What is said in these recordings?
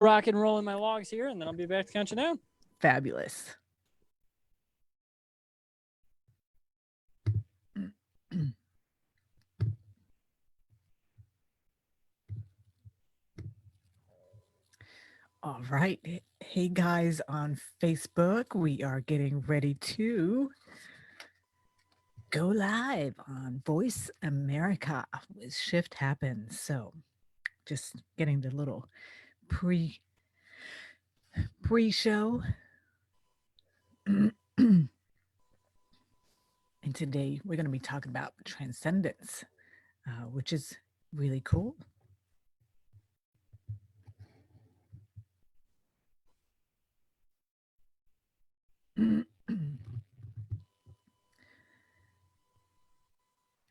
rock and roll in my logs here, and then I'll be back to count you down. Fabulous. All right. Hey guys on Facebook, we are getting ready to go live on Voice America with Shift Happens. So just getting the little pre-show. And today we're going to be talking about transcendence, which is really cool.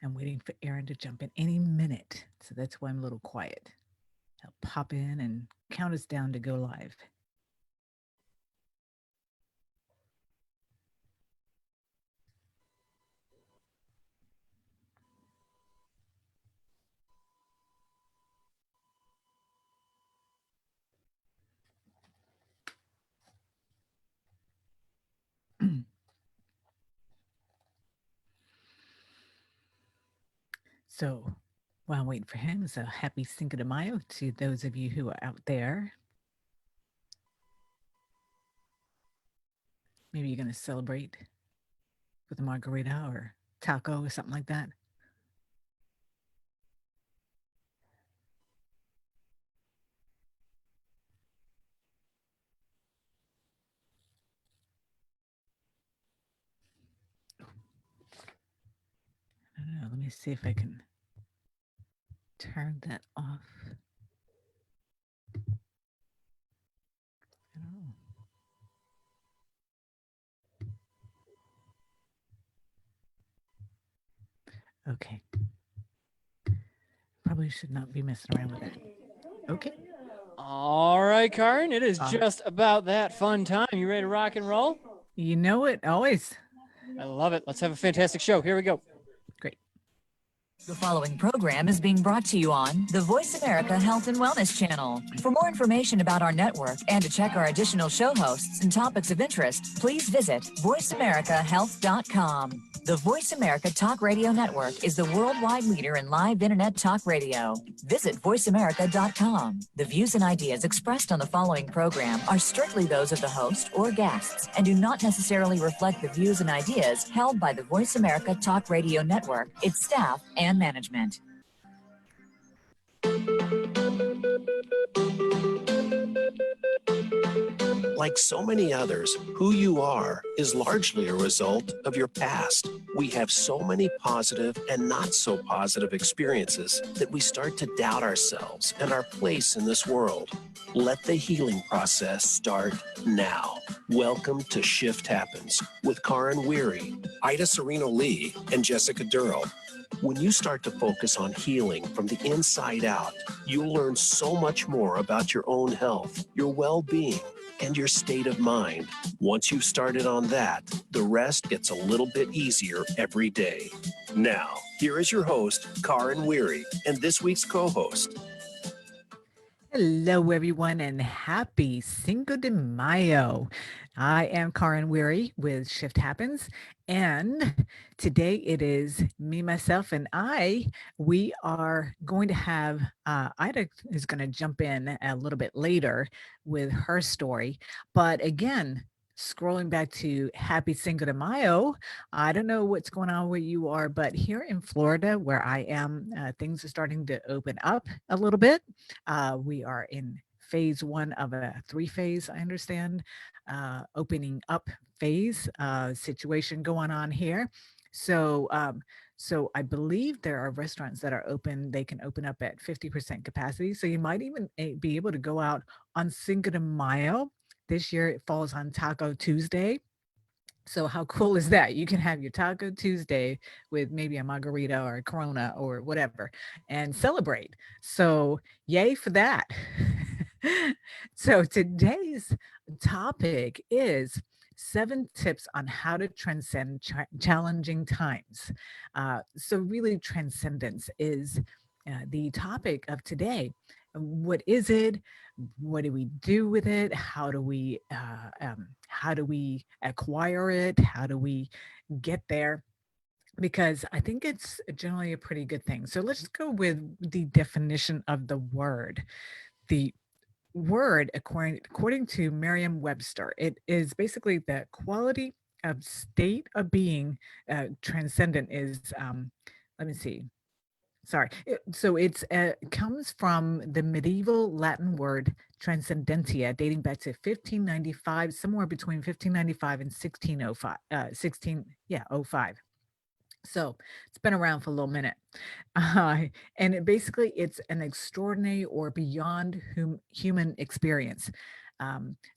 I'm waiting for Aaron to jump in any minute, so that's why I'm a little quiet. He'll pop in and count us down to go live. So while I'm waiting for him, so happy Cinco de Mayo to those of you who are out there. Maybe you're going to celebrate with a margarita or taco or something like that. I don't know. Let me see if I can turn that off. I don't know. Okay. Probably should not be messing around with that. Okay. All right, Karin, it is just about that fun time. You ready to rock and roll? You know it, always. I love it. Let's have a fantastic show. Here we go. Great. The following program is being brought to you on the Voice America Health and Wellness Channel. For more information about our network and to check our additional show hosts and topics of interest, please visit voiceamericahealth.com. The Voice America Talk Radio Network is the worldwide leader in live internet talk radio. Visit voiceamerica.com. The views and ideas expressed on the following program are strictly those of the host or guests and do not necessarily reflect the views and ideas held by the Voice America Talk Radio Network, its staff, and management. Like so many others, who you are is largely a result of your past. We have so many positive and not so positive experiences that we start to doubt ourselves and our place in this world. Let the healing process start now. Welcome to Shift Happens with Karin Weary, Ida Sereno Lee, and Jessica Durrell. When you start to focus on healing from the inside out, you'll learn so much more about your own health, your well-being, and your state of mind. Once you've started on that, the rest gets a little bit easier every day. Now, here is your host, Karin Weary, and this week's co-host. Hello, everyone, and happy Cinco de Mayo. I am Karin Weary with Shift Happens, and today it is me, myself, and I. We are going to have, Ida is going to jump in a little bit later with her story, but again, scrolling back to happy Cinco de Mayo. I don't know what's going on where you are, but here in Florida, where I am, things are starting to open up a little bit. We are in phase one of a three-phase, I understand, opening up phase situation going on here. So I believe there are restaurants that are open. They can open up at 50% capacity. So you might even be able to go out on Cinco de Mayo. This year it falls on Taco Tuesday. So how cool is that? You can have your Taco Tuesday with maybe a margarita or a Corona or whatever and celebrate. So yay for that. So today's topic is 7 tips on how to transcend challenging times. So really transcendence is the topic of today. what is it? What do we do with it? How do we acquire it? How do we get there? Because I think it's generally a pretty good thing. So let's go with the definition of the word. The word, according to Merriam-Webster, it is basically the quality of state of being. Transcendent is, let me see. Sorry. So it comes from the medieval Latin word transcendentia, dating back to 1595, somewhere between 1595 and 1605. 16, yeah, oh 05. So it's been around for a little minute. Uh, and it's an extraordinary or beyond human experience.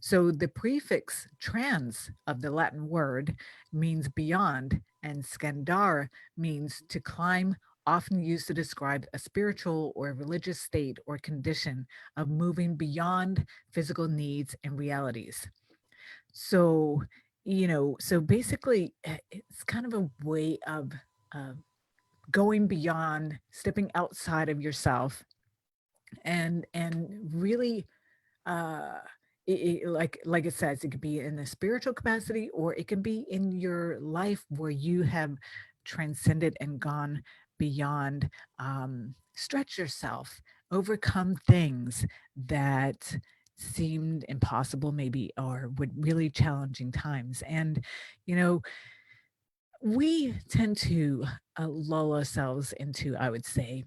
So the prefix trans of the Latin word means beyond, and scandare means to climb, often used to describe a spiritual or religious state or condition of moving beyond physical needs and realities. So, so basically, it's kind of a way of uh, going beyond, stepping outside of yourself, and really, uh, like it says, it could be in a spiritual capacity, or it can be in your life where you have transcended and gone beyond, stretch yourself, overcome things that seemed impossible maybe, or with really challenging times. And you know we tend to lull ourselves into, I would say,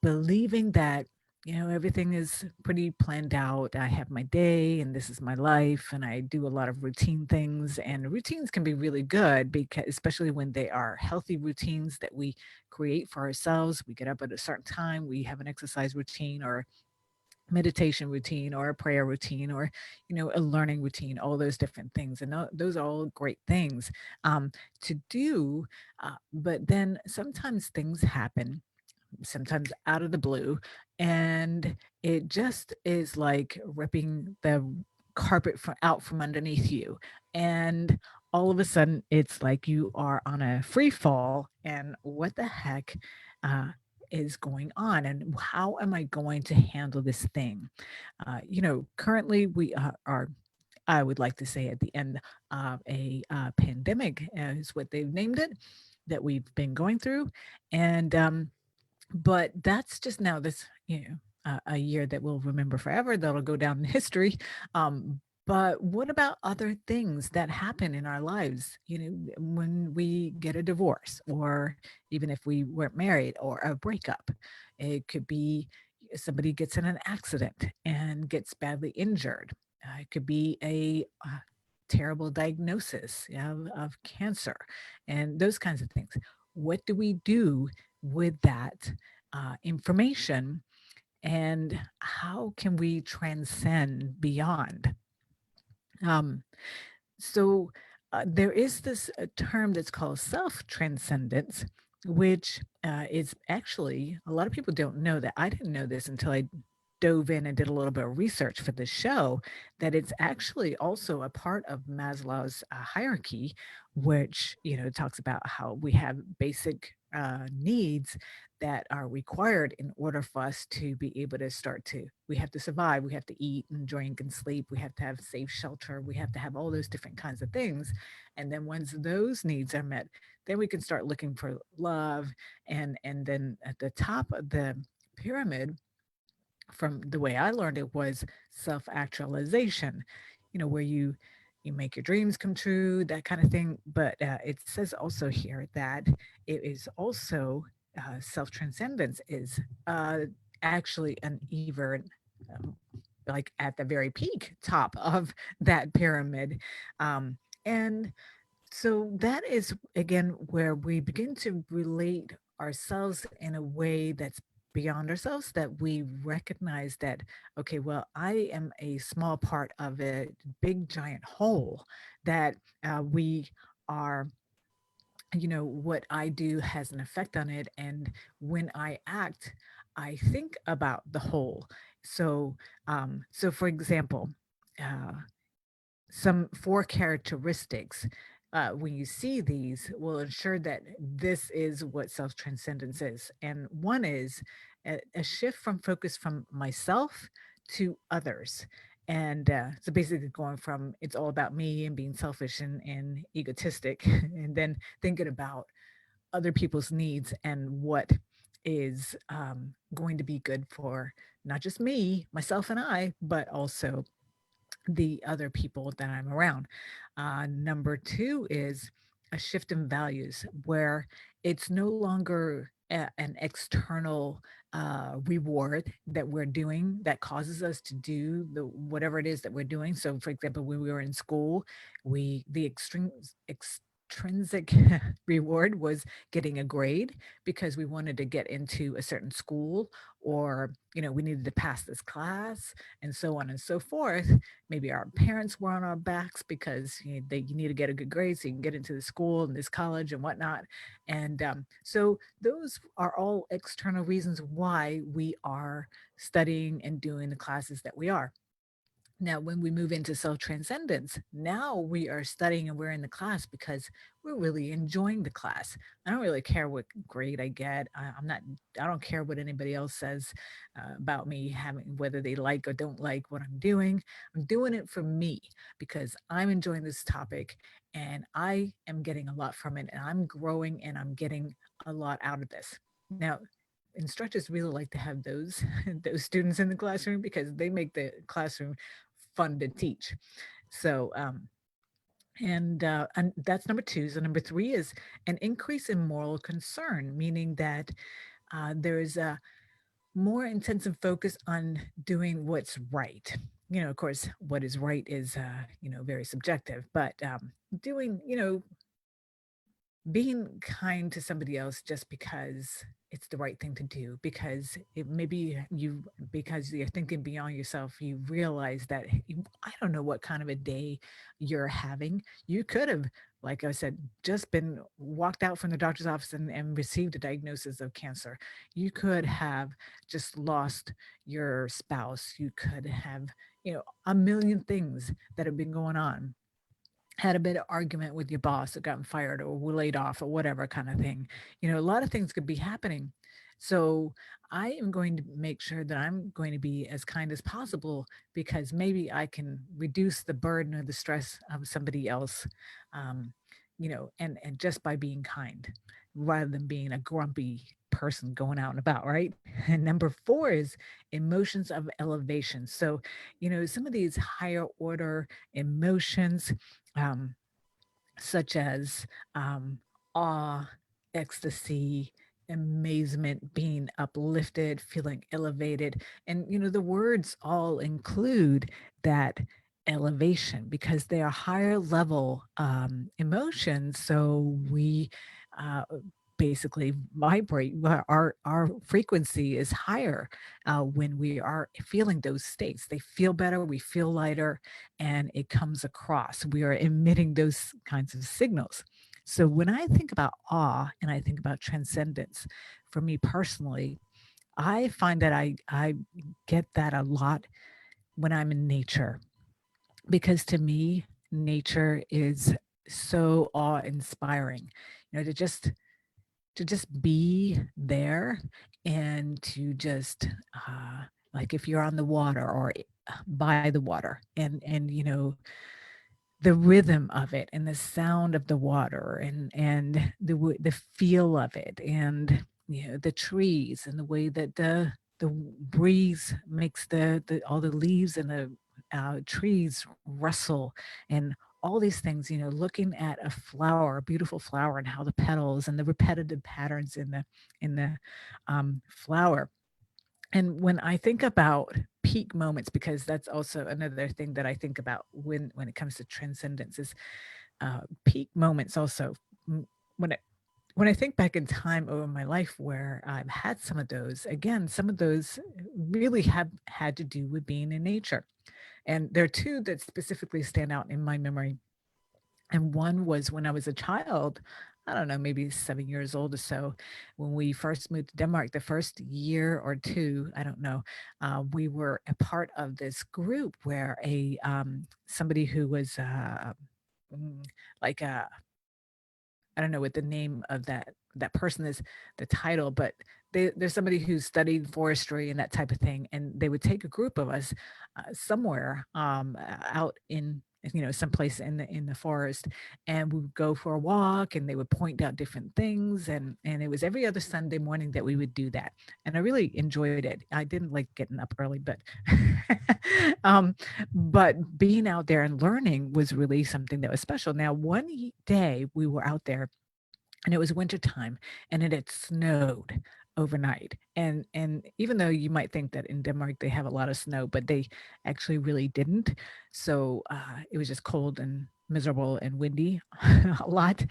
believing that, everything is pretty planned out. I have my day and this is my life, and I do a lot of routine things. And routines can be really good, because, especially when they are healthy routines that we create for ourselves. We get up at a certain time, we have an exercise routine, or meditation routine, or a prayer routine, or a learning routine, all those different things. And those are all great things to do. But then sometimes things happen, sometimes out of the blue, and it just is like ripping the carpet out from underneath you. And all of a sudden it's like you are on a free fall, and what the heck uh, is going on, and how am I going to handle this thing? Currently we are, I would like to say, at the end of a pandemic, is what they've named it, that we've been going through. And but that's just now, this, a year that we'll remember forever, that'll go down in history. But what about other things that happen in our lives, when we get a divorce, or even if we weren't married, or a breakup? It could be somebody gets in an accident and gets badly injured. It could be a terrible diagnosis of cancer, and those kinds of things. What do we do with that information, and how can we transcend beyond? Um, so there is this term that's called self transcendence, which is actually, a lot of people don't know that. I didn't know this until I dove in and did a little bit of research for the show, that it's actually also a part of Maslow's hierarchy, which, talks about how we have basic needs that are required in order for us to be able to we have to survive, we have to eat and drink and sleep, we have to have safe shelter, we have to have all those different kinds of things. And then once those needs are met, then we can start looking for love. And then at the top of the pyramid, from the way I learned it, was self-actualization, where you make your dreams come true, that kind of thing. But it says also here that it is also self-transcendence is actually an even, um, like at the very peak top of that pyramid. And so that is again where we begin to relate ourselves in a way that's beyond ourselves, that we recognize that, okay, well, I am a small part of a big giant whole, that we are, what I do has an effect on it. And when I act, I think about the whole. So, so for example, uh, some four characteristics, when you see these, will ensure that this is what self transcendence is. And one is a shift from focus from myself to others. And so basically going from it's all about me and being selfish and egotistic, and then thinking about other people's needs and what is going to be good for not just me, myself, and I, but also the other people that I'm around. Number two is a shift in values where it's no longer an external reward that we're doing that causes us to do the whatever it is that we're doing. So, for example, when we were in school, the extrinsic reward was getting a grade because we wanted to get into a certain school, or we needed to pass this class, and so on and so forth. Maybe our parents were on our backs because you need to get a good grade so you can get into the school and this college and whatnot. And so those are all external reasons why we are studying and doing the classes that we are. Now, when we move into self transcendence, now we are studying and we're in the class because we're really enjoying the class. I don't really care what grade I get. I don't care what anybody else says about me having, whether they like or don't like what I'm doing. I'm doing it for me because I'm enjoying this topic and I am getting a lot from it, and I'm growing and I'm getting a lot out of this. Now, instructors really like to have those those students in the classroom because they make the classroom fun to teach. So, and that's number two. So number three is an increase in moral concern, meaning that there is a more intensive focus on doing what's right. Of course, what is right is very subjective, but doing being kind to somebody else just because it's the right thing to do, because it maybe you because you're thinking beyond yourself, you realize that I don't know what kind of a day you're having. You could have, like I said, just been walked out from the doctor's office and received a diagnosis of cancer. You could have just lost your spouse. You could have a million things that have been going on, had a bit of argument with your boss or gotten fired or were laid off or whatever kind of thing. A lot of things could be happening. So I am going to make sure that I'm going to be as kind as possible because maybe I can reduce the burden or the stress of somebody else, and just by being kind rather than being a grumpy person going out and about, right? And number four is emotions of elevation. So, some of these higher order emotions, um, such as awe, ecstasy, amazement, being uplifted, feeling elevated. And, the words all include that elevation because they are higher level emotions. So we basically vibrate, our frequency is higher when we are feeling those states. They feel better, we feel lighter, and it comes across. We are emitting those kinds of signals. So when I think about awe and I think about transcendence, for me personally, I find that I get that a lot when I'm in nature, because to me, nature is so awe-inspiring. To just be there and to just like if you're on the water or by the water, and the rhythm of it and the sound of the water, and the feel of it, and the trees and the way that the breeze makes the all the leaves and the trees rustle, and all these things, looking at a flower, a beautiful flower, and how the petals and the repetitive patterns in the flower. And when I think about peak moments, because that's also another thing that I think about when it comes to transcendence, is peak moments also. When it when I think back in time over my life where I've had some of those, again, some of those really have had to do with being in nature. And there are two that specifically stand out in my memory. And one was when I was a child, I don't know, maybe 7 years old or so, when we first moved to Denmark, the first year or two, I don't know, we were a part of this group where somebody who was mm, like a, I don't know what the name of that that person is the title, but there's somebody who studied forestry and that type of thing, and they would take a group of us somewhere out in someplace in the forest, and we would go for a walk, and they would point out different things, and it was every other Sunday morning that we would do that, and I really enjoyed it. I didn't like getting up early, but um, but being out there and learning was really something that was special. Now, one day we were out there and it was wintertime and it had snowed overnight. And even though you might think that in Denmark they have a lot of snow, but they actually really didn't. So it was just cold and miserable and windy a lot.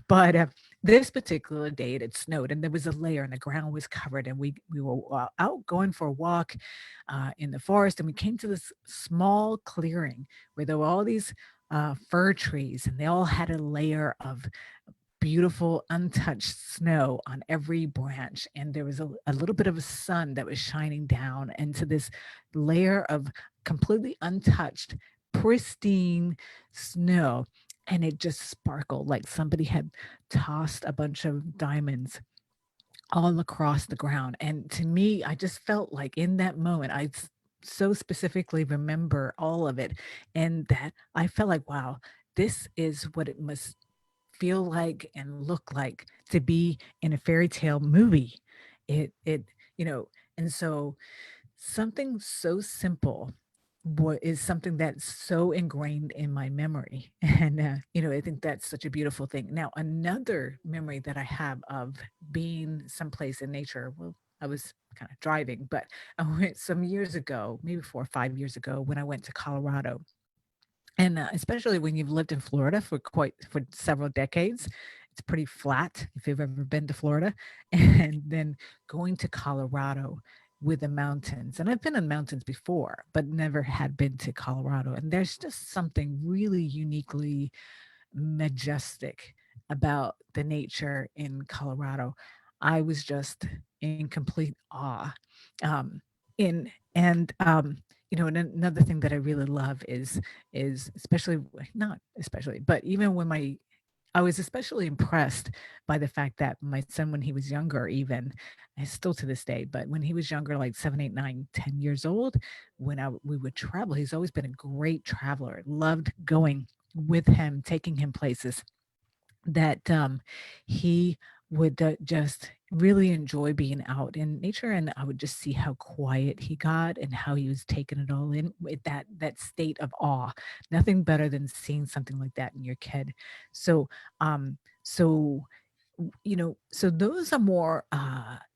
But this particular day it had snowed and there was a layer and the ground was covered, and we were out going for a walk in the forest, and we came to this small clearing where there were all these fir trees, and they all had a layer of beautiful untouched snow on every branch, and there was a little bit of a sun that was shining down into this layer of completely untouched pristine snow, and it just sparkled like somebody had tossed a bunch of diamonds all across the ground. And to me, I just felt like in that moment so specifically remember all of it, and that I felt like, wow, this is what it must feel like and look like to be in a fairy tale movie. It and so something so simple what is something that's so ingrained in my memory. And I think that's such a beautiful thing. Now another memory that I have of being someplace in nature, well, I was kind of driving, but I went some years ago, maybe 4 or 5 years ago, when I went to Colorado. And especially when you've lived in Florida for several decades, it's pretty flat if you've ever been to Florida. And then going to Colorado with the mountains. And I've been in mountains before, but never had been to Colorado. And there's just something really uniquely majestic about the nature in Colorado. I was just in complete awe. Um, in and and another thing that I really love is especially not especially, but even when my I was especially impressed by the fact that my son, when he was younger, even, and still to this day, but when he was younger, like 7, 8, 9, 10 years old, we would travel. He's always been a great traveler. Loved going with him, taking him places that he would just really enjoy being out in nature, and I would just see how quiet he got and how he was taking it all in with that state of awe. Nothing better than seeing something like that in your kid. So so so those are more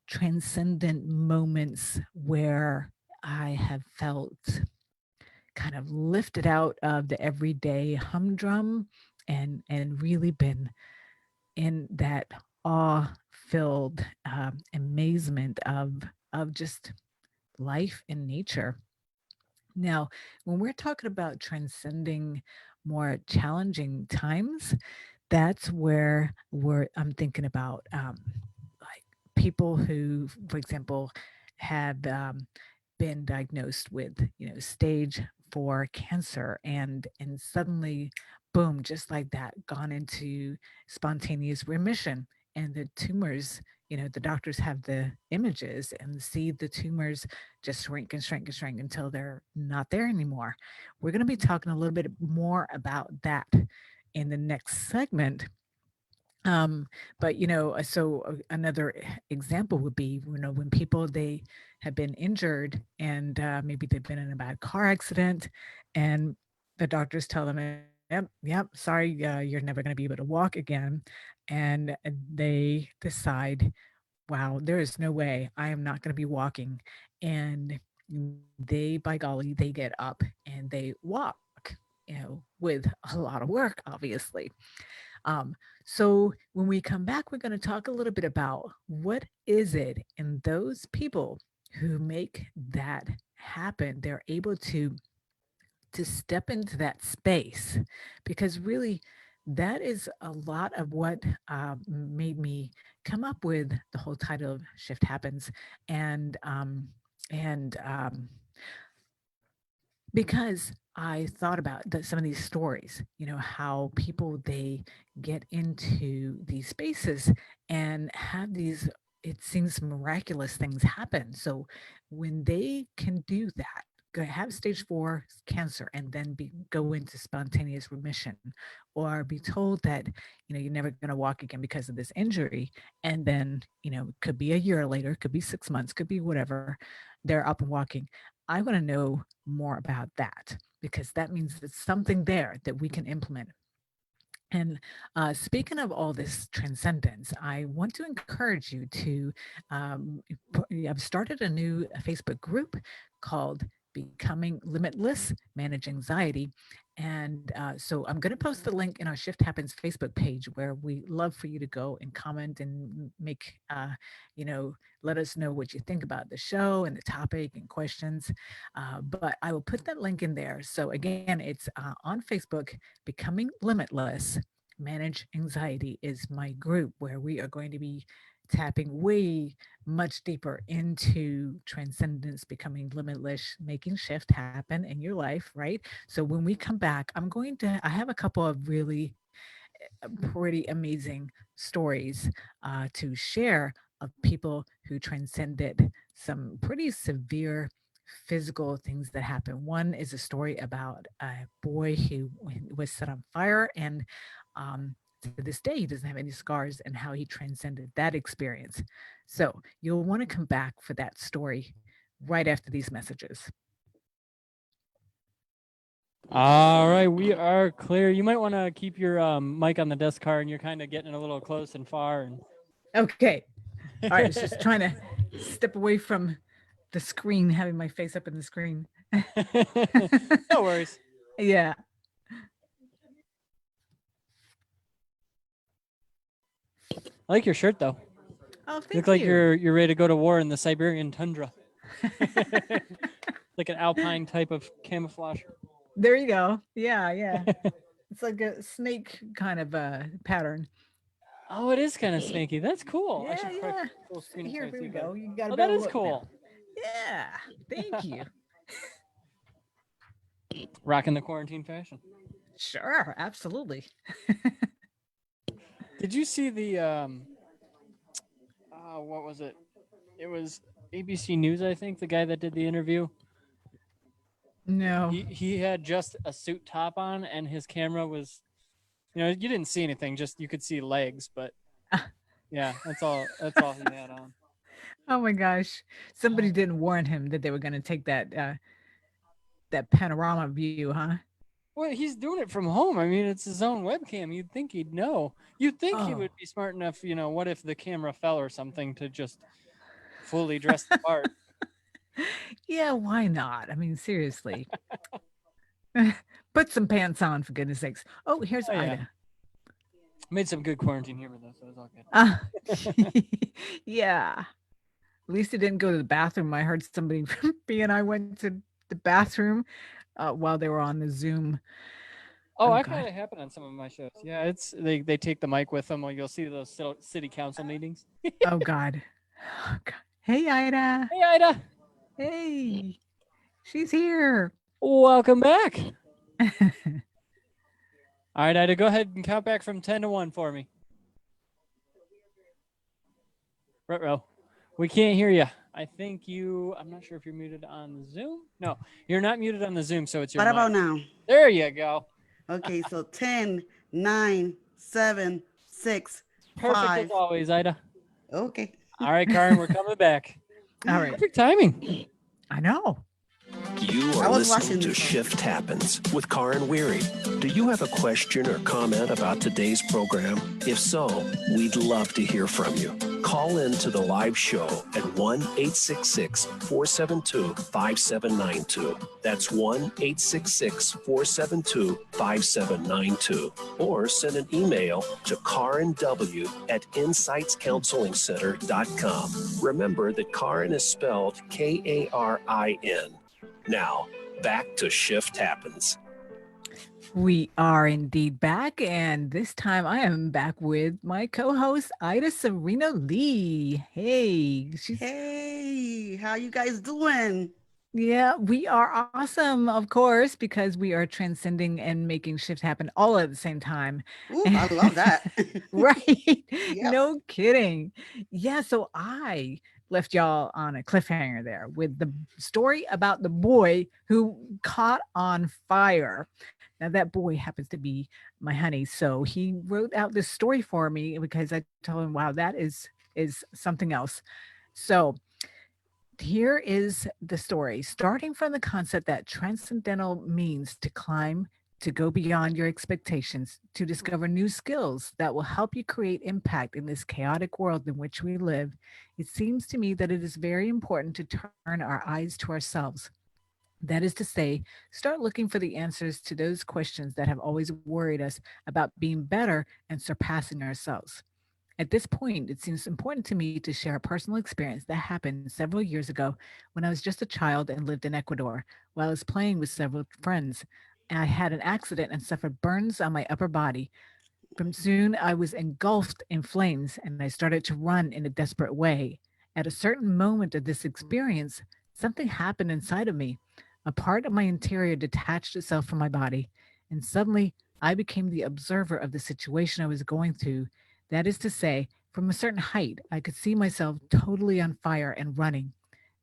transcendent moments where I have felt kind of lifted out of the everyday humdrum and really been in that awe-filled amazement of just life and nature. Now, when we're talking about transcending more challenging times, that's where I'm thinking about like people who, for example, have been diagnosed with stage 4 cancer, and suddenly boom, just like that, gone into spontaneous remission, and the tumors, the doctors have the images and see the tumors just shrink and shrink and shrink until they're not there anymore. We're going to be talking a little bit more about that in the next segment. But another example would be, when people, they have been injured, and maybe they've been in a bad car accident, and the doctors tell them, yep, sorry, you're never going to be able to walk again. And they decide, wow, there is no way I am not going to be walking. And they, by golly, they get up and they walk, with a lot of work, obviously. Um, so when we come back, we're going to talk a little bit about what is it in those people who make that happen. They're able to step into that space, because really that is a lot of what made me come up with the whole title of Shift Happens. And Because I thought about some of these stories, how people they get into these spaces and have these, it seems miraculous things happen. So when they can do that, have stage 4 cancer and then go into spontaneous remission, or be told that you're never going to walk again because of this injury, and then it could be a year later, could be 6 months, could be whatever, they're up and walking. I want to know more about that, because that means there's something there that we can implement. And speaking of all this transcendence, I want to encourage you to. I've started a new Facebook group called Becoming Limitless, Manage Anxiety. And so I'm going to post the link in our Shift Happens Facebook page, where we love for you to go and comment and make, let us know what you think about the show and the topic and questions. But I will put that link in there. So again, it's on Facebook. Becoming Limitless, Manage Anxiety is my group, where we are going to be tapping way much deeper into transcendence, becoming limitless, making shift happen in your life, right? So when we come back, I have a couple of really pretty amazing stories to share of people who transcended some pretty severe physical things that happen. One is a story about a boy who was set on fire, and to this day he doesn't have any scars, and how he transcended that experience. So you'll want to come back for that story right after these messages. All right, we are clear. You might want to keep your mic on the desk, car, and you're kind of getting a little close and far. And Okay. All right. It's just trying to step away from the screen, having my face up in the screen. No worries. Yeah. I like your shirt, though. Oh, thank you look you. like you're ready to go to war in the Siberian tundra. Like an alpine type of camouflage. There you go. Yeah, yeah. It's like a snake kind of pattern. Oh, it is kind of snaky. That's cool. I Yeah, should yeah. full screen it Here, so I here see we better. go. You got a Oh, that better is look cool. now. Yeah. Thank you. Rocking the quarantine fashion. Sure, absolutely. Did you see the what was it? It was ABC News, I think, the guy that did the interview. No. He had just a suit top on, and his camera was, you didn't see anything, just you could see legs, but yeah, that's all he had on. Oh my gosh. Somebody didn't warn him that they were going to take that panorama view, huh? Well, he's doing it from home. I mean, it's his own webcam. You'd think he'd know. You'd think he would be smart enough, what if the camera fell or something, to just fully dress the part. Yeah, why not? I mean, seriously. Put some pants on, for goodness sakes. Oh, here's Oh, yeah. Ida. Made some good quarantine humor, though, so it was all good. Yeah. At least it didn't go to the bathroom. I heard somebody B and I went to the bathroom while they were on the Zoom. Oh, I've had it happen on some of my shows. Yeah, they take the mic with them. Or you'll see those city council meetings. Oh God. Oh God. Hey Ida. Hey, Ida. Hey. She's here. Welcome back. All right, Ida, go ahead and count back from 10 to 1 for me. Ruh-roh. We can't hear you. I think I'm not sure if you're muted on Zoom. No, you're not muted on the Zoom, so it's your What mic. about now? There you go. Okay, so 10, 9, 7, 6, Perfect 5. as always, Ida. Okay. All right, Karen, we're coming back. All right. Perfect timing. I know. You I are was listening watching to this one. Shift Happens with Karin Weary. Do you have a question or comment about today's program? If so, we'd love to hear from you. Call in to the live show at 1-866-472-5792. That's 1-866-472-5792. Or send an email to karinw@insightscounselingcenter.com. Remember that Karin is spelled Karin. Now, back to Shift Happens. We are indeed back, and this time I am back with my co-host Ida Serena Lee. Hey, Hey, how you guys doing? Yeah, we are awesome, of course, because we are transcending and making shift happen all at the same time. Ooh, I love that. Right? Yep. No kidding. Yeah, so I left y'all on a cliffhanger there with the story about the boy who caught on fire. Now that boy happens to be my honey, so he wrote out this story for me because I told him, "Wow, that is something else." So, here is the story, starting from the concept that transcendental means to climb, to go beyond your expectations, to discover new skills that will help you create impact in this chaotic world in which we live. It seems to me that it is very important to turn our eyes to ourselves. That is to say, start looking for the answers to those questions that have always worried us about being better and surpassing ourselves. At this point, it seems important to me to share a personal experience that happened several years ago when I was just a child and lived in Ecuador while I was playing with several friends. I had an accident and suffered burns on my upper body. From soon, I was engulfed in flames and I started to run in a desperate way. At a certain moment of this experience, something happened inside of me. A part of my interior detached itself from my body, and suddenly I became the observer of the situation I was going through. That is to say, from a certain height, I could see myself totally on fire and running.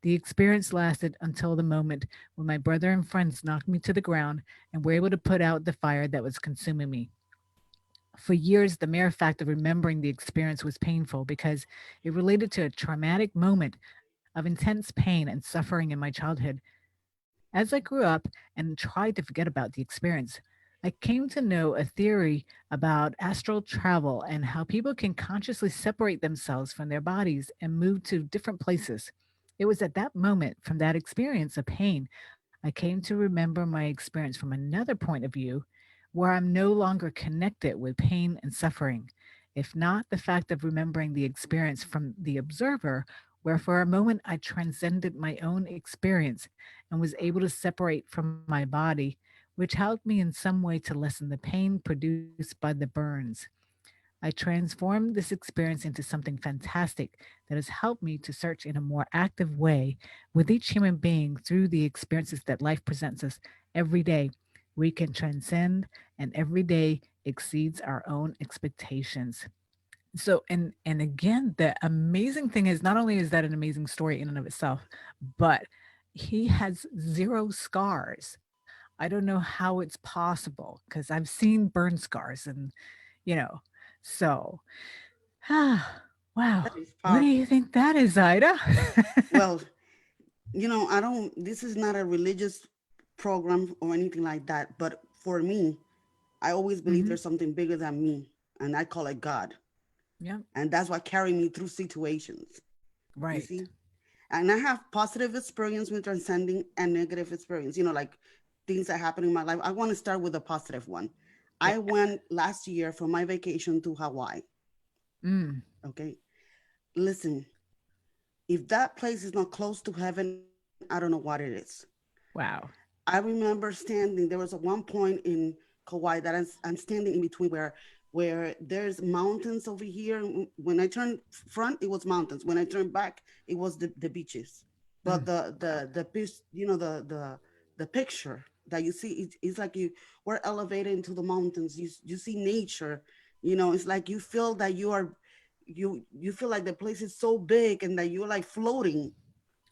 The experience lasted until the moment when my brother and friends knocked me to the ground and were able to put out the fire that was consuming me. For years, the mere fact of remembering the experience was painful because it related to a traumatic moment of intense pain and suffering in my childhood. As I grew up and tried to forget about the experience, I came to know a theory about astral travel and how people can consciously separate themselves from their bodies and move to different places. It was at that moment, from that experience of pain, I came to remember my experience from another point of view where I'm no longer connected with pain and suffering. If not the fact of remembering the experience from the observer, where for a moment I transcended my own experience and was able to separate from my body, which helped me in some way to lessen the pain produced by the burns. I transformed this experience into something fantastic that has helped me to search in a more active way with each human being through the experiences that life presents us every day. We can transcend, and every day exceeds our own expectations. So, and again, the amazing thing is not only is that an amazing story in and of itself, but he has zero scars. I don't know how it's possible because I've seen burn scars and, you know, so, wow. That is What do powerful. you think that is, Ida? Well, I don't, this is not a religious program or anything like that. But for me, I always believe Hmm. there's something bigger than me, and I call it God. Yeah, And that's what carry me through situations, you right. see? And I have positive experience with transcending and negative experience, like things that happen in my life. I want to start with a positive one. Yeah. I went last year for my vacation to Hawaii. Mm, Okay. Listen, if that place is not close to heaven, I don't know what it is. wow. I remember standing. There was a one point in Kauai that I'm standing in between where there's mountains over here. When I turned front, it was mountains. When I turned back, it was the beaches. But Mm, the piece, the picture that you see, it's like you were elevated into the mountains. You see nature. It's like you feel that you feel like the place is so big and that you're like floating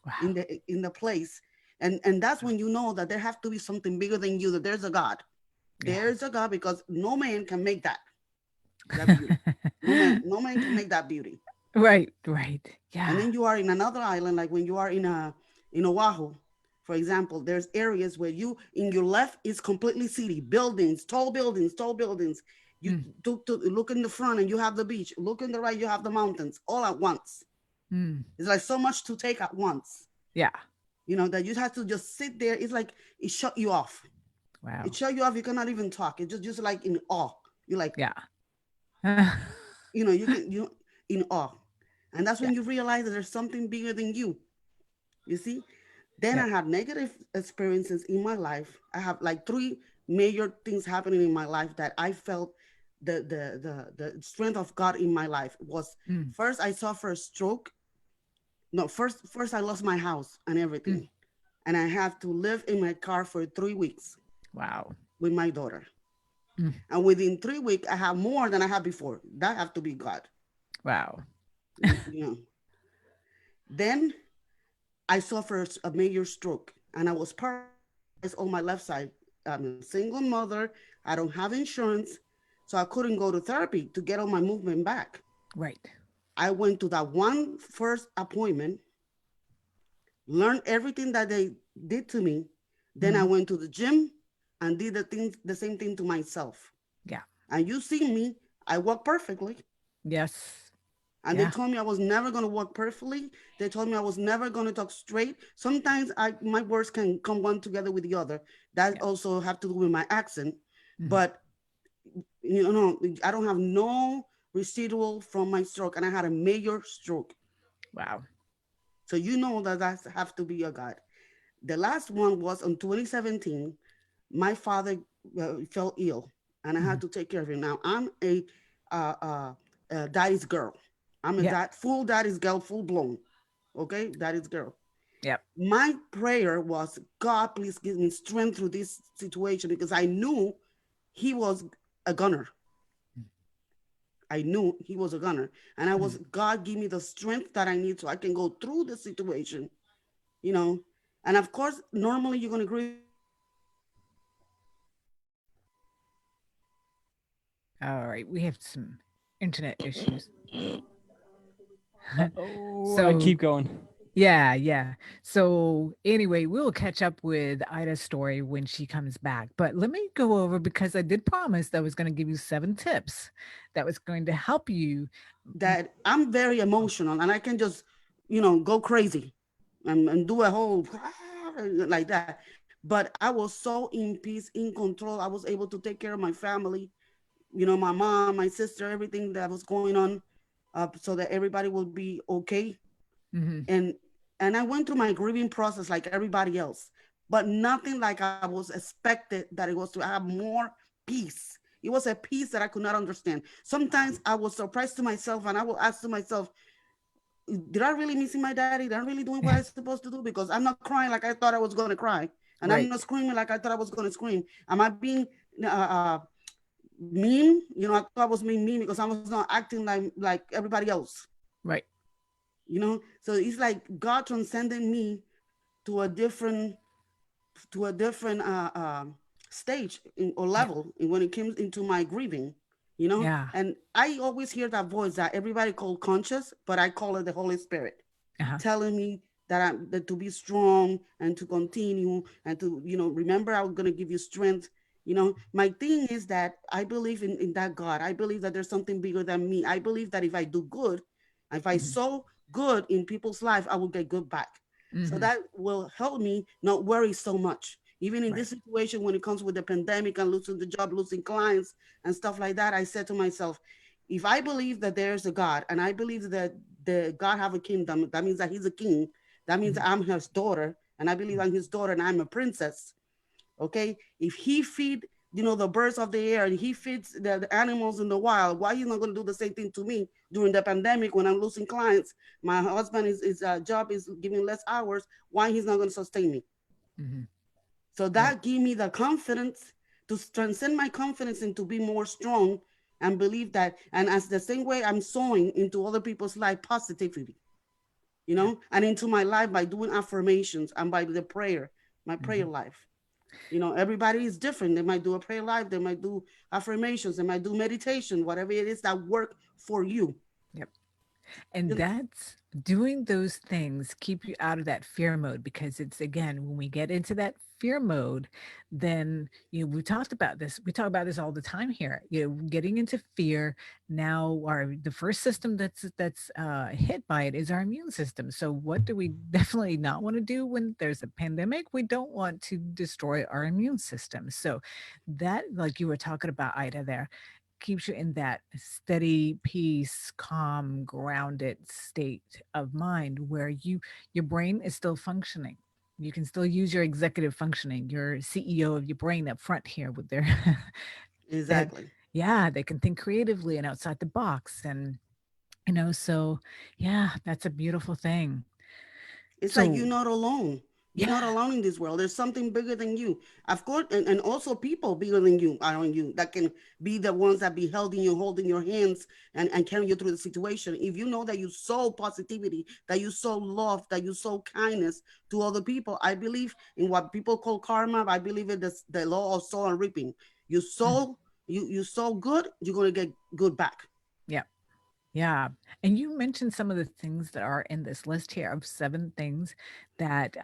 wow. in the place. And that's when you know that there have to be something bigger than you, that there's a God. Yeah. There's a God, because no man can make that beauty. No man can make that beauty. Right, right. And Yeah. then you are in another island, like when you are in Oahu, for example. There's areas where you in your left is completely city, buildings, tall buildings. You Mm, to look in the front and you have the beach. Look in the right, you have the mountains, all at once. mm, It's like so much to take at once. yeah. That you have to just sit there. It's like it shut you off. It Wow. shut you off. You cannot even talk. It's just like in awe. You're like, Yeah. you in awe. And that's Yeah. when you realize that there's something bigger than you. You see? Then I Yep. have negative experiences in my life. I have like three major things happening in my life that I felt the strength of God in my life was. Mm, First I suffered a stroke. No, first I lost my house and mm, everything. and I have to live in my car for 3 weeks Wow. with my daughter. Mm. And within 3 weeks, I have more than I had before. That have to be God. Wow. You know. Then I suffered a major stroke, and I was paralyzed on my left side. I'm a single mother. I don't have insurance, so I couldn't go to therapy to get all my movement back. Right. I went to that one first appointment, learned everything that they did to me. Then I Mhm. went to the gym and did the same thing to myself. Yeah. And you see me, I walk perfectly. Yes. And they Yeah. told me I was never going to walk perfectly. They told me I was never going to talk straight. Sometimes my words can come one together with the other. That Yeah. also have to do with my accent. Mhm. But I don't have no residual from my stroke, and I had a major stroke. Wow. So that have to be a God. The last one was in 2017. My father fell ill, and I had Mhm. to take care of him. Now I'm uh, uh, daddy's girl. I'm a Yep. full daddy's girl, full blown. Okay, daddy's girl. Yep. My prayer was, God, please give me strength through this situation because I knew he was a gunner. I knew he was a gunner, and I was Mhm. God, give me the strength that I need so I can go through the situation. You know, and of course, normally you're gonna grieve with your family, All right. We have some internet issues. Oh, I So keep going. yeah, yeah. So anyway, we'll catch up with Ida's story when she comes back. But let me go over because I did promise that I was going to give you 7 tips that was going to help you. that I'm very emotional and I can just, go crazy and do a whole like that. But I was so in peace, in control. I was able to take care of my family, my mom, my sister, everything that was going on, so that everybody will be okay. Mhm. And I went through my grieving process like everybody else, but nothing like I was expected that it was to have more peace. It was a peace that I could not understand. Sometimes I was surprised to myself, and I will ask to myself, did I really missing my daddy? Did I really doing what I supposed to do? Because I'm not crying like I thought I was going to cry, and I'm not Right. screaming like I thought I was going to scream. Am I being mean? I thought I was being mean because I was not acting like everybody else. Right. So it's like God transcended me to a different to a different stage or Yeah. level when it comes into my grieving. Yeah. And I always hear that voice that everybody call conscious, but I call it the Holy Spirit Uh-huh. telling me that to be strong and to continue and to remember I'm going to give you strength. My thing is that I believe in that God. I believe that there's something bigger than me. I believe that if I do good, if I Mhm. sow good in people's life, I will get good back. So Mhm. that will help me not worry so much. Even in Right. this situation, when it comes with the pandemic and losing the job, losing clients and stuff like that, I said to myself, if I believe that there's a God and I believe that the God have a kingdom, that means that he's a king. That means Mhm. I'm his daughter, and I believe Mhm. I'm his daughter and I'm a princess. Okay. If he feed, the birds of the air and he feeds the animals in the wild, why he's not going to do the same thing to me during the pandemic when I'm losing clients? My husband is job is giving less hours. Why he's not going to sustain me? Mhm. So Right. that gave me the confidence to transcend my confidence and to be more strong and believe that. And as the same way I'm sowing into other people's life positivity, Yeah. and into my life by doing affirmations and by the prayer, my prayer Mhm. life. Everybody is different. They might do a prayer life, they might do affirmations, they might do meditation, whatever it is that work for you. Yep. And You know, that's doing those things keep you out of that fear mode because it's again when we get into that fear mode, then we talked about this. We talk about this all the time here. Getting into fear now, our the first system that's hit by it is our immune system. So what do we definitely not want to do when there's a pandemic? We don't want to destroy our immune system. So that, like you were talking about, Ida, there keeps you in that steady, peace, calm, grounded state of mind where your brain is still functioning. You can still use your executive functioning, your CEO of your brain up front here with their that exactly. yeah, they can think creatively and outside the box and so yeah, that's a beautiful thing. It's like you're So not alone. You're not alone in this world. There's something bigger than you, of course, and also people bigger than you around you that can be the ones that be holding your hands, and carrying you through the situation. If you know that you sow positivity, that you sow love, that you sow kindness to other people, I believe in what people call karma. I believe in the law of sow and reaping. You Mhm. sow, you sow good, you're gonna get good back. Yeah. Yeah. And you mentioned some of the things that are in this list here of 7 things that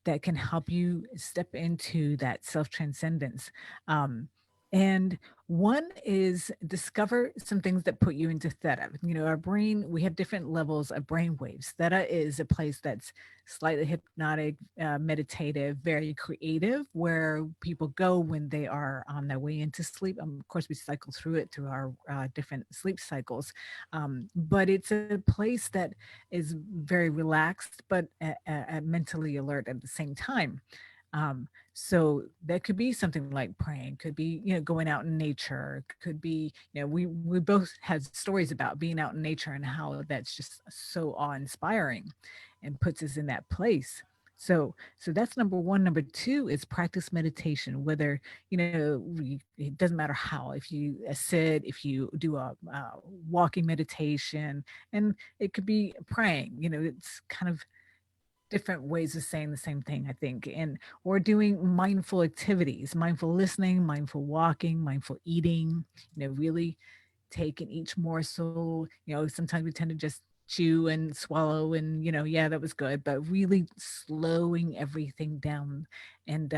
that can help you step into that self-transcendence. Um, and one is discover some things that put you into theta. You know, our brain, we have different levels of brain waves. Theta is a place that's slightly hypnotic, meditative, very creative, where people go when they are on their way into sleep. Of course, we cycle through it through our different sleep cycles, but it's a place that is very relaxed but mentally alert at the same time. So that could be something like praying, could be, you know, going out in nature, could be, you know, we both had stories about being out in nature and how that's just so awe-inspiring and puts us in that place. So that's number one. Number two is practice meditation, whether, you know, it doesn't matter how, if you sit, if you do a walking meditation, and it could be praying, you know, it's kind of different ways of saying the same thing, I think. And or doing mindful activities, mindful listening, mindful walking, mindful eating, you know, really taking each morsel. You know, sometimes we tend to just chew and swallow and, you know, yeah, that was good, but really slowing everything down. And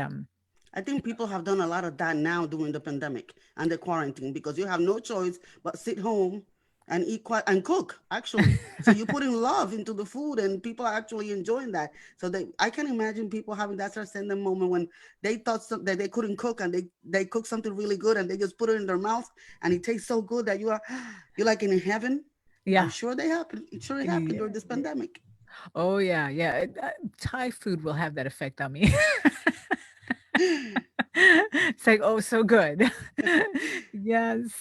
I think people have done a lot of that now during the pandemic and the quarantine, because you have no choice but sit home and eat quiet and cook, actually. So you put in love into the food, and people are actually enjoying that. So I can imagine people having that transcendent moment when they thought that they couldn't cook, and they cook something really good, and they just put it in their mouth, and it tastes so good that you're like in heaven. I'm yeah. sure they happen. It sure happened during this Yeah. pandemic. Oh yeah, yeah. Thai food will have that effect on me. It's like, oh, so good. Yes.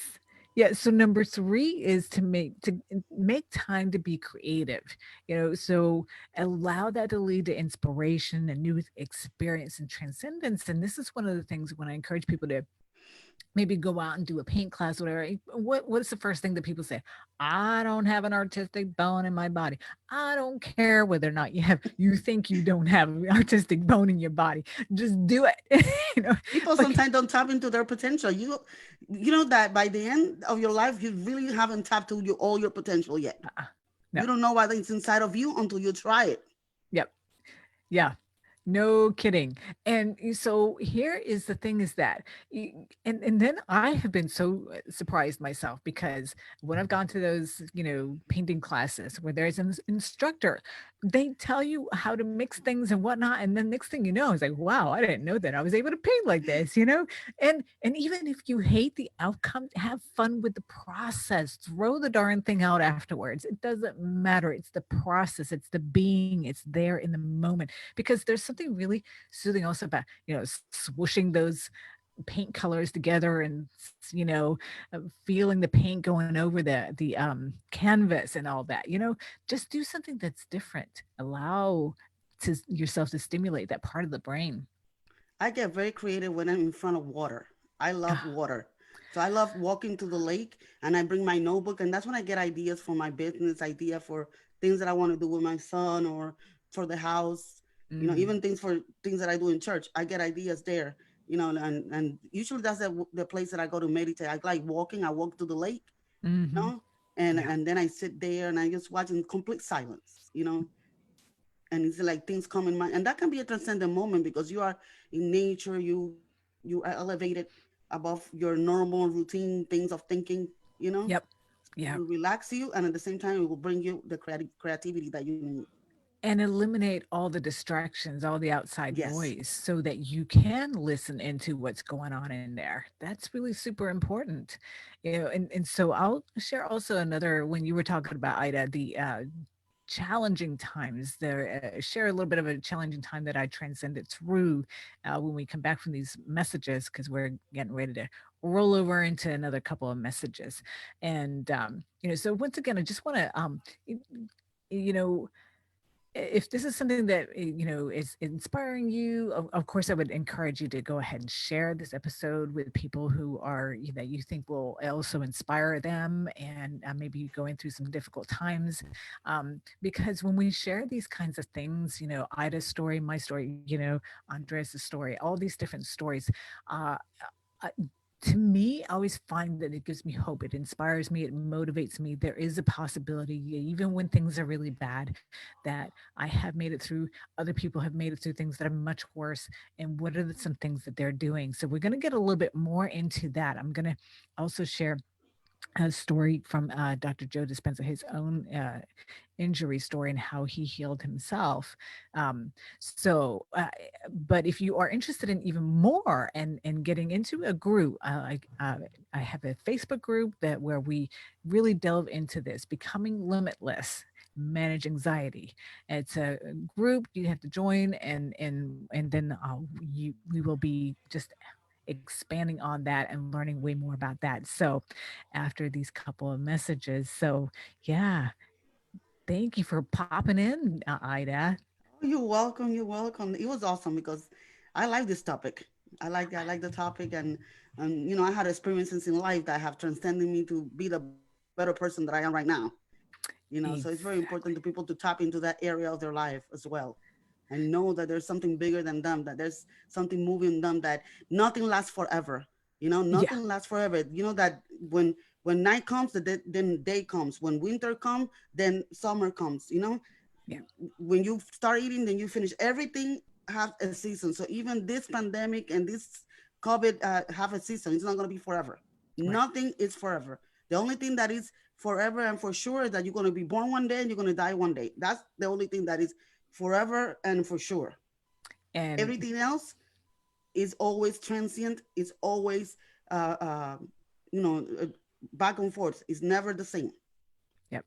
Yeah. So number three is to make time to be creative. You know, so allow that to lead to inspiration and new experience and transcendence. And this is one of the things when I encourage people to maybe go out and do a paint class, whatever. What's the first thing that people say? I don't have an artistic bone in my body. I don't care whether or not you think you don't have an artistic bone in your body. Just do it. you know, People like sometimes don't tap into their potential. You know that by the end of your life, you really haven't tapped to all your potential yet. uh-uh, no. You don't know what is inside of you until you try it. Yep. Yeah. No kidding. And so here is the thing is that, and then I have been so surprised myself because when I've gone to those, you know, painting classes where there's an instructor, they tell you how to mix things and whatnot. And then next thing you know, it's like, wow, I didn't know that I was able to paint like this, you know? And even if you hate the outcome, have fun with the process. Throw the darn thing out afterwards. It doesn't matter. It's the process, it's the being, it's there in the moment, because there's something really soothing also about, you know, swooshing those paint colors together and, you know, feeling the paint going over the canvas and all that, you know. Just do something that's different. Allow to yourself to stimulate that part of the brain. I get very creative when I'm in front of water. I love Ah, water. So I love walking to the lake, and I bring my notebook, and that's when I get ideas for my business, idea for things that I want to do with my son or for the house, mm, even things that I do in church. I get ideas there, and usually that's the place that I go to meditate. I like walking. I walk to the lake, you mm-hmm. know, and Yeah. and then I sit there and I just watch in complete silence, and it's like things come in mind, and that can be a transcendent moment because you are in nature. You are elevated above your normal routine things of thinking, you know Yep. it Yeah. will relax you, and at the same time it will bring you the creativity that you need. And eliminate all the distractions, all the outside Yes. noise, so that you can listen into what's going on in there. That's really super important. You know, and so I'll share also another, when you were talking about Ida, the challenging times there, share a little bit of a challenging time that I transcended through when we come back from these messages, because we're getting ready to roll over into another couple of messages. And you know, so once again, I just want to you know, if this is something that is inspiring you, of course I would encourage you to go ahead and share this episode with people who are that you think will also inspire them, and maybe going through some difficult times, because when we share these kinds of things, Ida's story, my story, Andres' story, all these different stories, uh, uh, to me, I always find that it gives me hope. It inspires me. It motivates me. There is a possibility, even when things are really bad, that I have made it through. Other people have made it through things that are much worse. And what are some things that they're doing? So we're going to get a little bit more into that. I'm going to also share a story from Dr. Joe Dispenza, his own injury story and how he healed himself. But if you are interested in even more and getting into a group, I have a Facebook group where we really delve into this, becoming limitless. Manage anxiety. It's a group you have to join, and then we will be just expanding on that and learning way more about that. So after these couple of messages. So yeah, thank you for popping in, Ida. Oh, you're welcome. You're welcome. It was awesome because I like this topic. I like the topic, and I had experiences in life that have transcended me to be the better person that I am right now. So it's very important to Exactly. people to tap into that area of their life as well, and know that there's something bigger than them, that there's something moving them, that nothing lasts forever. Yeah. Nothing lasts forever. That when night comes, then day comes. When winter comes, then summer comes. Yeah. When you start eating, then you finish. Everything have a season. So even this pandemic and this COVID have a season. It's not going to be forever. Right. Nothing is forever. The only thing that is forever and for sure is that you're going to be born one day and you're going to die one day. That's the only thing that is forever and for sure. And Everything else is always transient. It's always uh, uh, you know uh, back and forth. It's never the same. yep.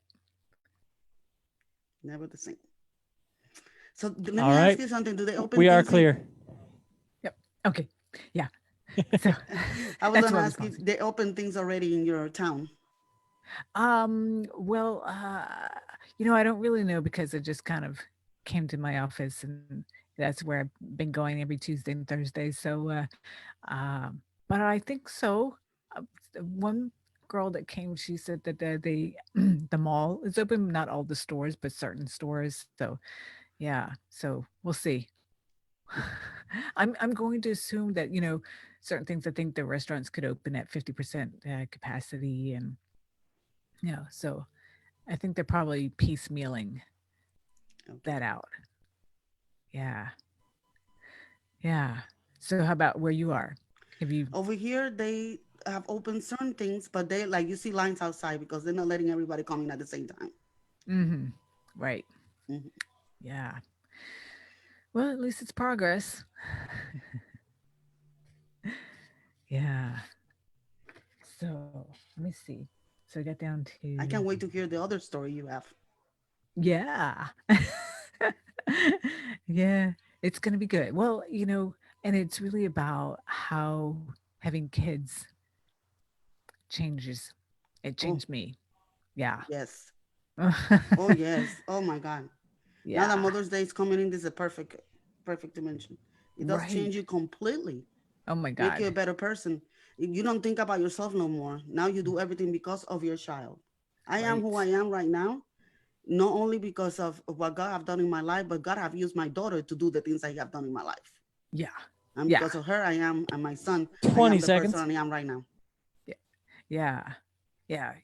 Never the same. So let All me ask right. you something. Do they open We are things in? clear. Yep. Okay. Yeah. So I was that's gonna what I was ask if pausing. they open things already in your town. Well, I don't really know because I just kind of came to my office, and that's where I've been going every Tuesday and Thursday. So, but I think so. Uh, One girl that came, she said that the the mall is open, not all the stores, but certain stores. So, yeah. So we'll see. I'm going to assume that certain things. I think the restaurants could open at 50% capacity, and so I think they're probably piecemealing Okay. that out. Yeah. Yeah. So how about where you are? Have you Over here, they have opened certain things, but they like you see lines outside because they're not letting everybody come in at the same time. mhm. Right. Mhm. Yeah. Well, at least it's progress. Yeah. So let me see. So I got down I to can't wait to hear the other story you have. yeah. Yeah. It's gonna be good. Well, and it's really about how having kids changes. It Oh, changed me. Yeah. yes. Oh, yes. Oh my God. Now that Yeah. Mother's Day is coming in, this is a perfect dimension. It does Right. change you completely, Oh my make you God. a better person. You don't think about yourself no more. Now you do everything because of your child. I am who I Right. am right now, not only because of what God have done in my life, but God have used my daughter to do the things I have done in my life. Yeah. And Yeah. because of her, I am, and my son, I 20 am the person seconds. I am right now. Yeah. Yeah. Yeah.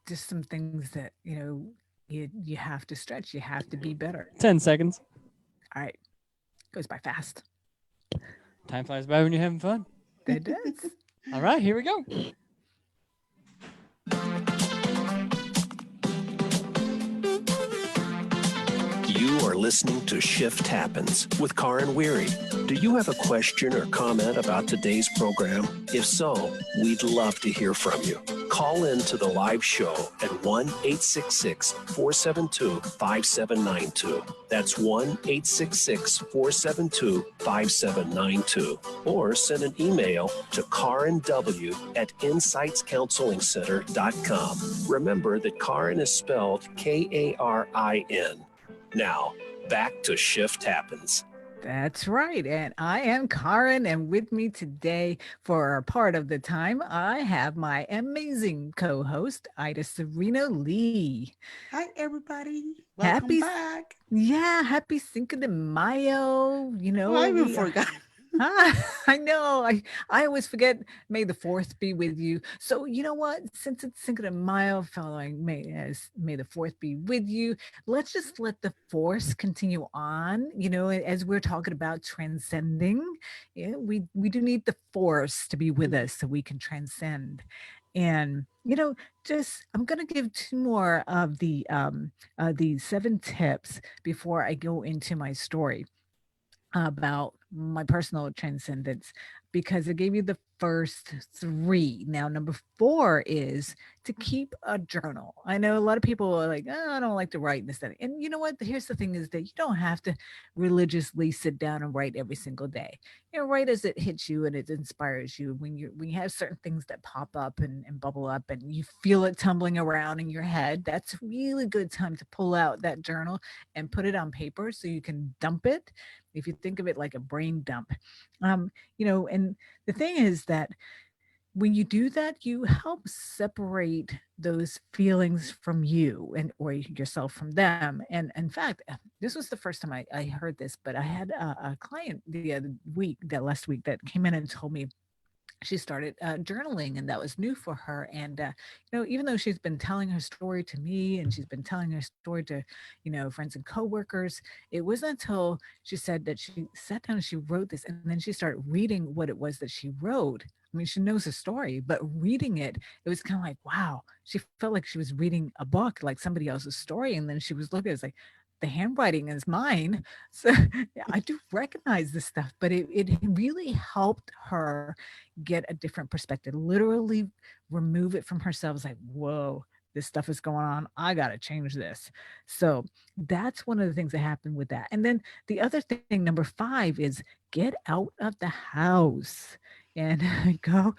Just some things that, you have to stretch. You have to be better. 10 seconds. All right. Goes by fast. Time flies by when you're having fun. That does. All right, here we go. You are listening to Shift Happens with Karin Weary. Do you have a question or comment about today's program? If so, we'd love to hear from you. Call in to the live show at 1-866-472-5792. That's 1-866-472-5792. Or send an email to karinw@insightscounselingcenter.com. Remember that Karin is spelled Karin. Now, back to Shift Happens. That's right. And I am Karen, and with me today for a part of the time, I have my amazing co-host, Ida Sereno Lee. Hi, everybody. Welcome Happy, back. yeah, happy Cinco de Mayo. Oh, I even We forgot. I know. I always forget. May the fourth be with you. So you know what? Since it's Cinco de Mayo, following May the fourth be with you. Let's just let the force continue on. As we're talking about transcending, yeah, we do need the force to be with us so we can transcend. And just I'm gonna give two more of the 7 tips before I go into my story about my personal transcendence because I gave you the first three. Now, number four is to keep a journal. I know a lot of people are like, oh, I don't like to write this. That. And you know what? Here's the thing is that you don't have to religiously sit down and write every single day. Write as it hits you and it inspires you. When you have certain things that pop up and bubble up and you feel it tumbling around in your head, that's a really good time to pull out that journal and put it on paper so you can dump it if you think of it like a brain dump. And the thing is that when you do that, you help separate those feelings from you and or yourself from them. And in fact, this was the first time I heard this, but I had a client the other week, that last week, that came in and told me she started journaling, and that was new for her. And even though she's been telling her story to me and she's been telling her story to friends and coworkers, it wasn't until she said that she sat down and she wrote this, and then she started reading what it was that she wrote. I mean, she knows the story, but reading it was kind of like, wow, she felt like she was reading a book, like somebody else's story. And then she was looking, it's like, the handwriting is mine. So yeah, I do recognize this stuff, but it really helped her get a different perspective, literally remove it from herself. It's like, whoa, this stuff is going on. I got to change this. So that's one of the things that happened with that. And then the other thing, number 5, is get out of the house and go.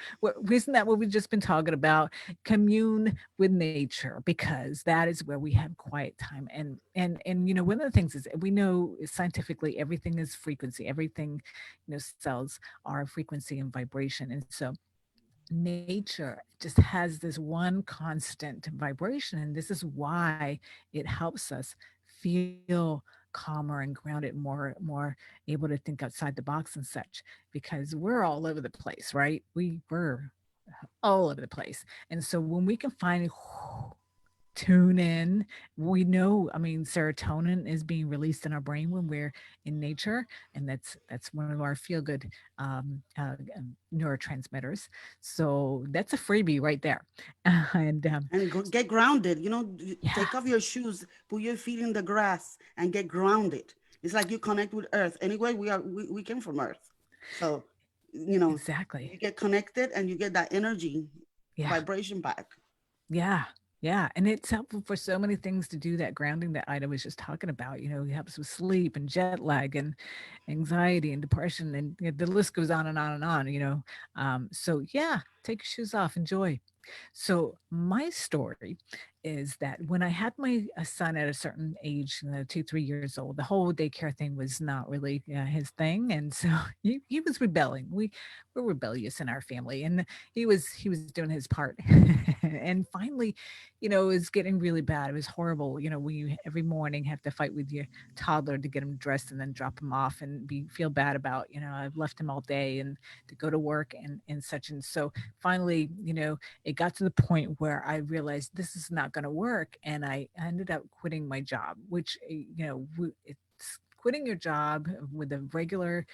Isn't that what we've just been talking about? Commune with nature, because that is where we have quiet time. And one of the things is we know scientifically everything is frequency. Everything, cells are frequency and vibration. And so nature just has this one constant vibration, and this is why it helps us feel calmer and grounded, more able to think outside the box and such, because we're all over the place, right? We're all over the place. And so when we can find tune in, we know, I mean, serotonin is being released in our brain when we're in nature, and that's one of our feel good neurotransmitters. So that's a freebie right there. And And get grounded. yeah, Take off your shoes, put your feet in the grass, and get grounded. It's like you connect with Earth. Anyway, we came from Earth, so you exactly. get connected and you get that energy Yeah. vibration back. Yeah. Yeah. And it's helpful for so many things to do that grounding that Ida was just talking about. It helps with sleep and jet lag and anxiety and depression. And the list goes on and on and on, So, yeah, take your shoes off, enjoy. So, my story is that when I had my son at a certain age, 2, 3 years old, the whole daycare thing was not really his thing. And so he was rebelling. We're rebellious in our family. And he was doing his part. And finally, it was getting really bad. It was horrible. When you every morning have to fight with your toddler to get him dressed and then drop him off and feel bad about, I've left him all day and to go to work and such. And so finally, it got to the point where I realized this is not going to work. And I ended up quitting my job, which, it's quitting your job with a regular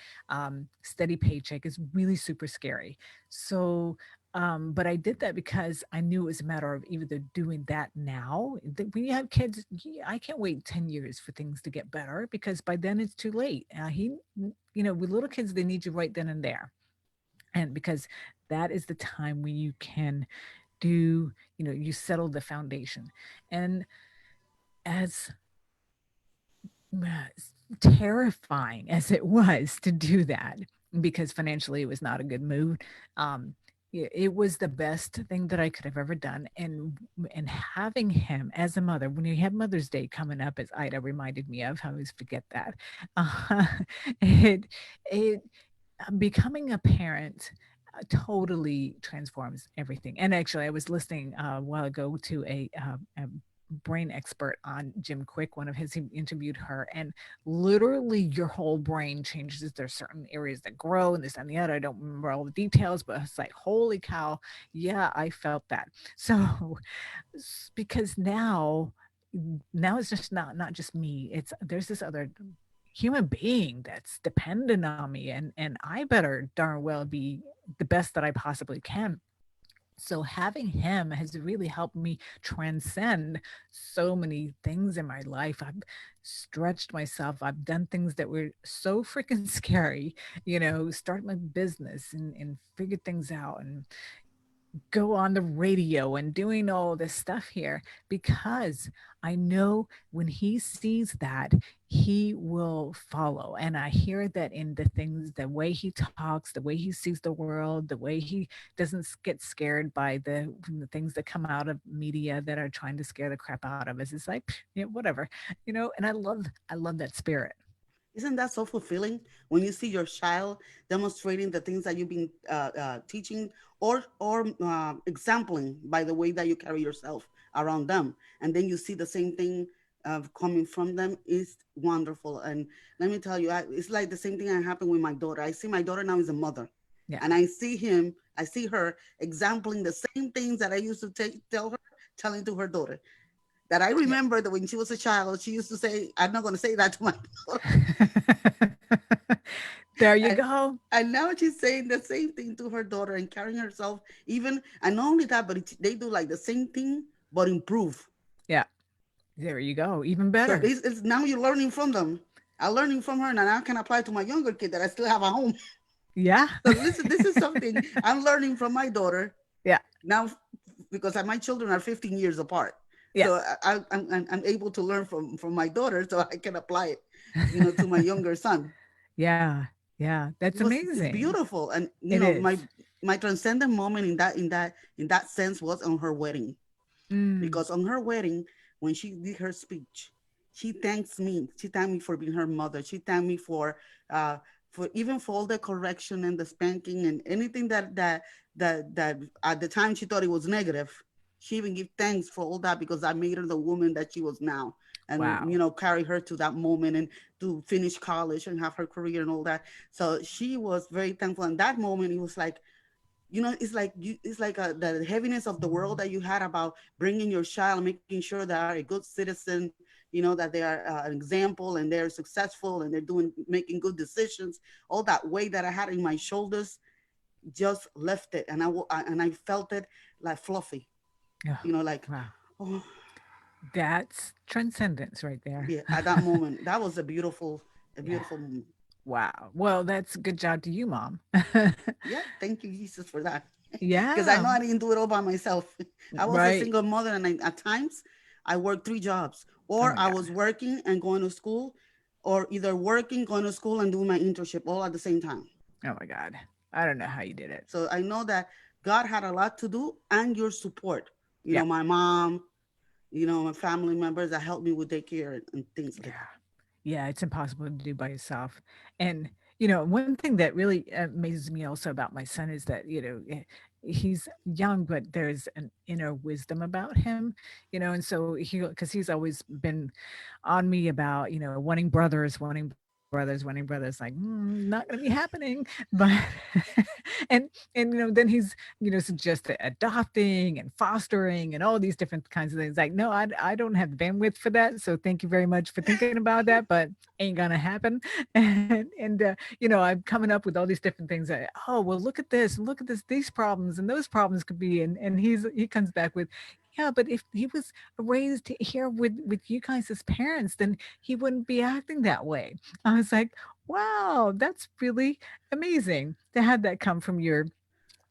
steady paycheck is really super scary. So but I did that because I knew it was a matter of either doing that now. When you have kids, I can't wait 10 years for things to get better, because by then it's too late. With little kids, they need you right then and there. And because that is the time when you can you settle the foundation. And as terrifying as it was to do that, because financially it was not a good move, um, it was the best thing that I could have ever done. And having him as a mother, when you have Mother's Day coming up, as Ida reminded me of, I always forget that. Uh, it it becoming a parent totally transforms everything. And actually, I was listening a while ago to a brain expert on Jim Quick, one of his, he interviewed her, and literally your whole brain changes. There's certain areas that grow and this and the other. I don't remember all the details, but it's like, holy cow, yeah, I felt that. So because now it's just not just me, it's there's this other human being that's dependent on me, and I better darn well be the best that I possibly can. So having him has really helped me transcend so many things in my life. I've stretched myself. I've done things that were so freaking scary, start my business and figure things out and go on the radio and doing all this stuff here because I know when he sees that, he will follow. And I hear that in the things, the way he talks, the way he sees the world, the way he doesn't get scared by the things that come out of media that are trying to scare the crap out of us. It's like, yeah, whatever, and I love that spirit. Isn't that so fulfilling when you see your child demonstrating the things that you've been teaching or exampling by the way that you carry yourself around them, and then you see the same thing coming from them is wonderful. And let me tell you, it's like the same thing that happened with my daughter. I see my daughter now is a mother, Yeah. and I see her exampling the same things that I used to tell her, telling to her daughter. That I Yeah. remember that when she was a child, she used to say, "I'm not going to say that to my daughter." There you and, go. and now she's saying the same thing to her daughter and carrying herself even, and not only that, but they do like the same thing but improve. Yeah. There you go. Even So better. it's now you're learning from them. I'm learning from her, and I can apply to my younger kid that I still have at home. Yeah. So listen, this is something I'm learning from my daughter Yeah. now, because my children are 15 years apart. Yeah. So I'm able to learn from my daughter, so I can apply it, to my younger son. Yeah. Yeah. That's It's amazing. beautiful. And It is. my transcendent moment in that sense was on her wedding. Mm. Because on her wedding, when she did her speech, she thanked me for being her mother. She thanked me uh for all the correction and the spanking and anything that at the time she thought it was negative. She even gave thanks for all that because I made her the woman that she was now, and Wow. carry her to that moment and to finish college and have her career and all that. So she was very thankful. In that moment, it was like, it's like the heaviness of the world that you had about bringing your child, making sure they are a good citizen, that they are an example and they're successful and they're making good decisions. All that weight that I had in my shoulders just left it, and I felt it like fluffy, Oh, like, wow. oh That's transcendence right there. yeah. At that moment, that was a Yeah. beautiful moment. Wow. Well, that's a good job to you, mom. Yeah, thank you, Jesus, for that. Because I Yeah. know I didn't do it all by myself. I was a Right. single mother, and at times I worked three jobs, Oh or my I God. was working and going to school, or either working, going to school, and doing my internship all at the same time. Oh my God. I don't know how you did it. So I know that God had a lot to do, and your support. Yeah. My mom, my family members that helped me with daycare and things like Yeah. that. Yeah, it's impossible to do by yourself. And, one thing that really amazes me also about my son is that, he's young, but there's an inner wisdom about him, and so because he's always been on me about, wanting brothers, like, not going to be happening. But, and, then he's, suggested adopting and fostering and all these different kinds of things. Like, no, I don't have bandwidth for that. So thank you very much for thinking about that, but ain't gonna happen. And I'm coming up with all these different things that, oh, well, look at this and look at this, these problems and those problems could be. And he comes back with, yeah, but if he was raised here with you guys as parents, then he wouldn't be acting that way. I was like, wow, that's really amazing to have that come from your,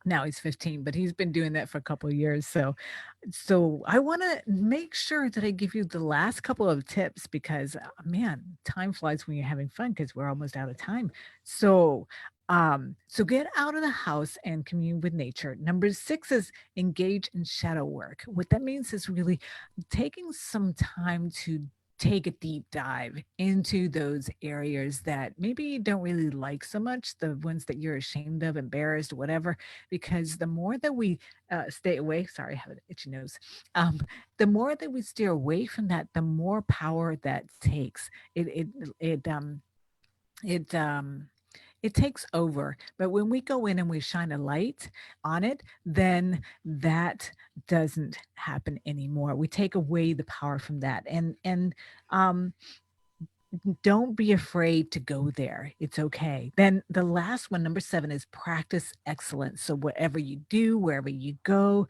now he's 15, but he's been doing that for a couple of years. So I want to make sure that I give you the last couple of tips because man, time flies when you're having fun because we're almost out of time. So So get out of the house and commune with nature. Number 6 is engage in shadow work. What that means is really taking some time to take a deep dive into those areas that maybe you don't really like so much, the ones that you're ashamed of, embarrassed, whatever, because the more that we stay away, sorry, I have an itchy nose. Um, the more that we steer away from that, the more power that takes. It it it takes over. But when we go in and we shine a light on it, then that doesn't happen anymore. We take away the power from that. And um don't be afraid to go there. It's okay. Then the last one, number 7, is practice excellence. So whatever you do, wherever you go,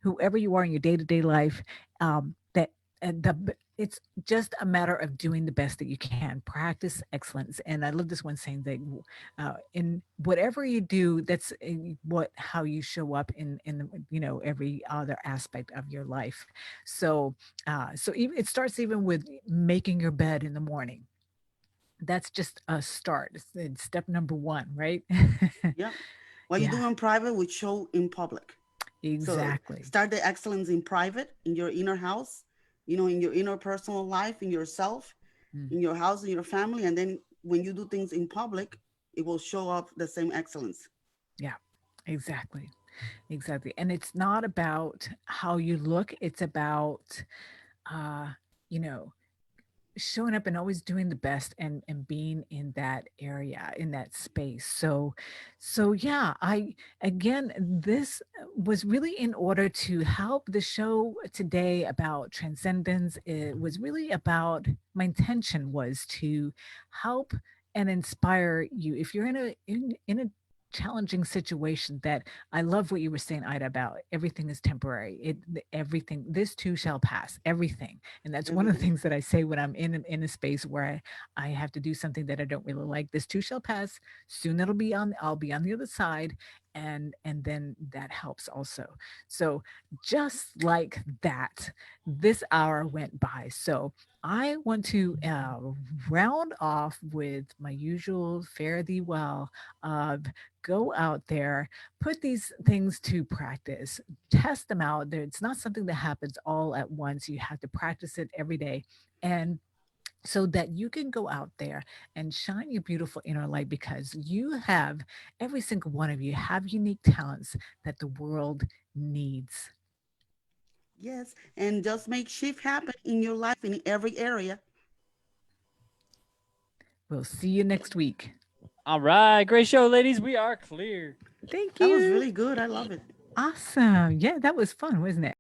whoever you are in your day-to-day life, that it's just a matter of doing the best that you can. Practice excellence. And I love this one saying that in whatever you do, that's what how you show up in every other aspect of your life. So even it starts even with making your bed in the morning. That's just a start. It's step number 1, right? Yeah. What you Yeah, do in private will show in public. So exactly. start the excellence in private, in your inner house, in your inner personal life, in yourself, Mm, in your house, in your family. And then when you do things in public, it will show up the same excellence. yeah, exactly. Exactly. And it's not about how you look, it's about uh, you know, showing up and always doing the best and being in that area, in that space. So yeah, I again, this was really in order to help. The show today about transcendence, it was really about, my intention was to help and inspire you if you're in a challenging situation. That I love what you were saying, Ida, about everything is temporary. Everything, this too shall pass, everything. And that's one of the Everything. things that I say when I'm in a space where I have to do something that I don't really like. This too shall pass. Soon I'll be on the other side. And then that helps also. So just like that, this hour went by. So I want to round off with my usual fare thee well of go out there, put these things to practice, test them out. It's not something that happens all at once. You have to practice it every day. And so that you can go out there and shine your beautiful inner light, because you have, every single one of you have unique talents that the world needs. Yes. And just make shift happen in your life in every area. We'll see you next week. All right, great show, ladies. We are clear. Thank That was you. really good. I love it. Awesome. Yeah, that was fun, wasn't it?